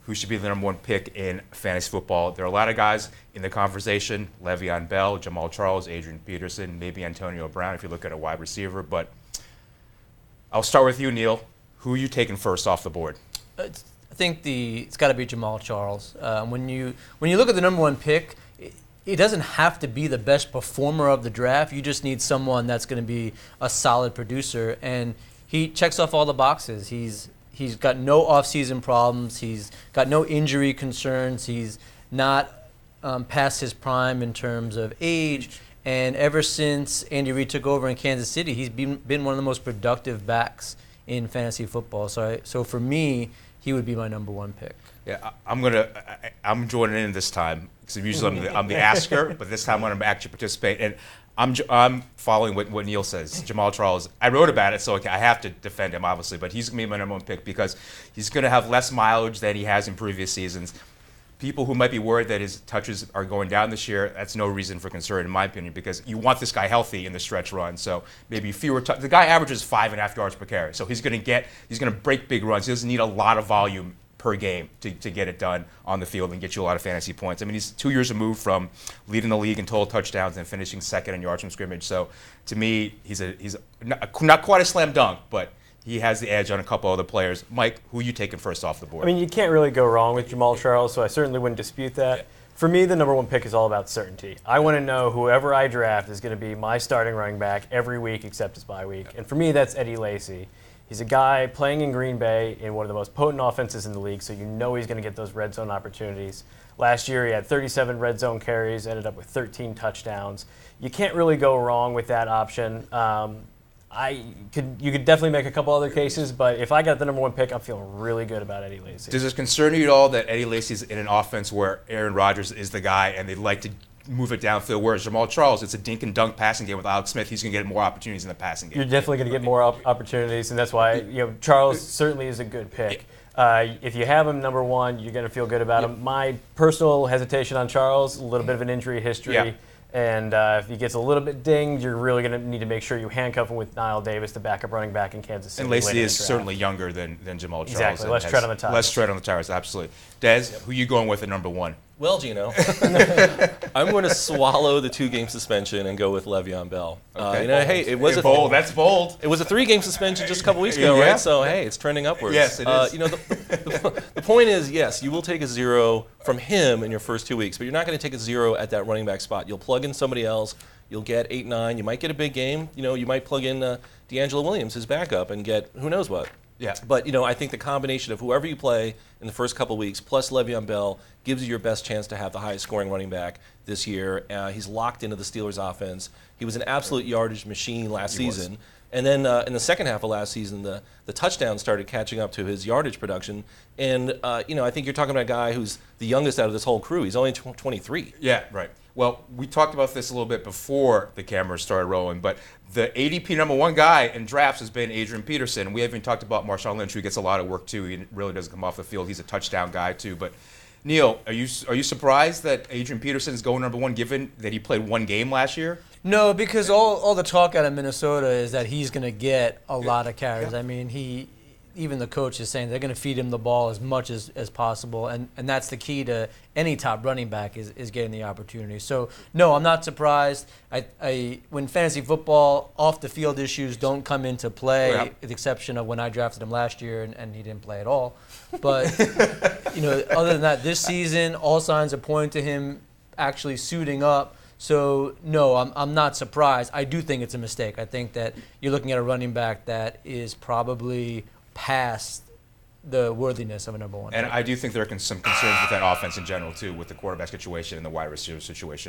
who should be the number one pick in fantasy football. There are a lot of guys in the conversation: Le'Veon Bell, Jamaal Charles, Adrian Peterson, maybe Antonio Brown if you look at a wide receiver. But I'll start with you, Neil. Who are you taking first off the board? I think it's got to be Jamaal Charles. When you look at the number one pick, it doesn't have to be the best performer of the draft. You just need someone that's going to be a solid producer, and he checks off all the boxes. He's got no off-season problems. He's got no injury concerns. He's not past his prime in terms of age. And ever since Andy Reid took over in Kansas City, he's been one of the most productive backs in fantasy football. So for me, he would be my number one pick. Yeah, I'm joining in this time because usually I'm the asker, but this time I'm going to actually participate. And I'm following what Neil says. Jamaal Charles, I wrote about it, so I have to defend him, obviously, but he's going to be my number one pick because he's going to have less mileage than he has in previous seasons. People who might be worried that his touches are going down this year, that's no reason for concern, in my opinion, because you want this guy healthy in the stretch run. So maybe fewer touches. The guy averages 5.5 yards per carry, so he's going to break big runs. He doesn't need a lot of volume per game to get it done on the field and get you a lot of fantasy points. I mean, he's 2 years removed from leading the league in total touchdowns and finishing second in yards from scrimmage. So to me, he's not quite a slam dunk, but he has the edge on a couple other players. Mike, who are you taking first off the board? I mean, you can't really go wrong with Jamaal Charles, so I certainly wouldn't dispute that. Yeah. For me, the number one pick is all about certainty. I want to know whoever I draft is going to be my starting running back every week except his bye week. And for me, that's Eddie Lacy. He's a guy playing in Green Bay in one of the most potent offenses in the league, so you know he's going to get those red zone opportunities. Last year, he had 37 red zone carries, ended up with 13 touchdowns. You can't really go wrong with that option. You could definitely make a couple other cases, but if I got the number one pick, I'm feeling really good about Eddie Lacy. Does it concern you at all that Eddie Lacy's in an offense where Aaron Rodgers is the guy and they like to move it downfield, whereas Jamaal Charles, it's a dink and dunk passing game with Alex Smith. He's going to get more opportunities in the passing game. You're definitely going to get more opportunities, and that's why Charles certainly is a good pick. If you have him number one, you're going to feel good about him. My personal hesitation on Charles, a little bit of an injury history. Yeah. And if he gets a little bit dinged, you're really going to need to make sure you handcuff him with Niall Davis, the backup running back in Kansas City. And Lacy is certainly younger than Jamaal Charles. Exactly, less tread on the tires. Less tread on the tires, absolutely. Des, who are you going with at number one? Well, Gino, I'm going to swallow the 2-game suspension and go with Le'Veon Bell. Okay. Hey, it was bold. That's bold. It was a 3-game suspension just a couple weeks ago, right? So hey, it's trending upwards. Yes, it is. The point is, yes, you will take a 0 from him in your first 2 weeks, but you're not going to take a 0 at that running back spot. You'll plug in somebody else. You'll get 8-9. You might get a big game. You might plug in D'Angelo Williams, his backup, and get who knows what. Yeah. But, I think the combination of whoever you play in the first couple of weeks plus Le'Veon Bell gives you your best chance to have the highest scoring running back this year. He's locked into the Steelers' offense. He was an absolute yardage machine last season. And then in the second half of last season, the touchdowns started catching up to his yardage production. And, I think you're talking about a guy who's the youngest out of this whole crew. He's only 23. Yeah, right. Well, we talked about this a little bit before the cameras started rolling, but the ADP number one guy in drafts has been Adrian Peterson. We haven't talked about Marshawn Lynch, who gets a lot of work too. He really doesn't come off the field. He's a touchdown guy too. But Neil, are you surprised that Adrian Peterson is going number one, given that he played one game last year? No, because all the talk out of Minnesota is that he's going to get a lot of carries. Yeah. I mean, even the coach is saying they're going to feed him the ball as much as possible, and that's the key to any top running back is getting the opportunity. So, no, I'm not surprised. When fantasy football, off-the-field issues don't come into play, with the exception of when I drafted him last year and he didn't play at all. But, other than that, this season, all signs are pointing to him actually suiting up. So, no, I'm not surprised. I do think it's a mistake. I think that you're looking at a running back that is probably past the worthiness of a number one. And I do think there are some concerns with that offense in general, too, with the quarterback situation and the wide receiver situation.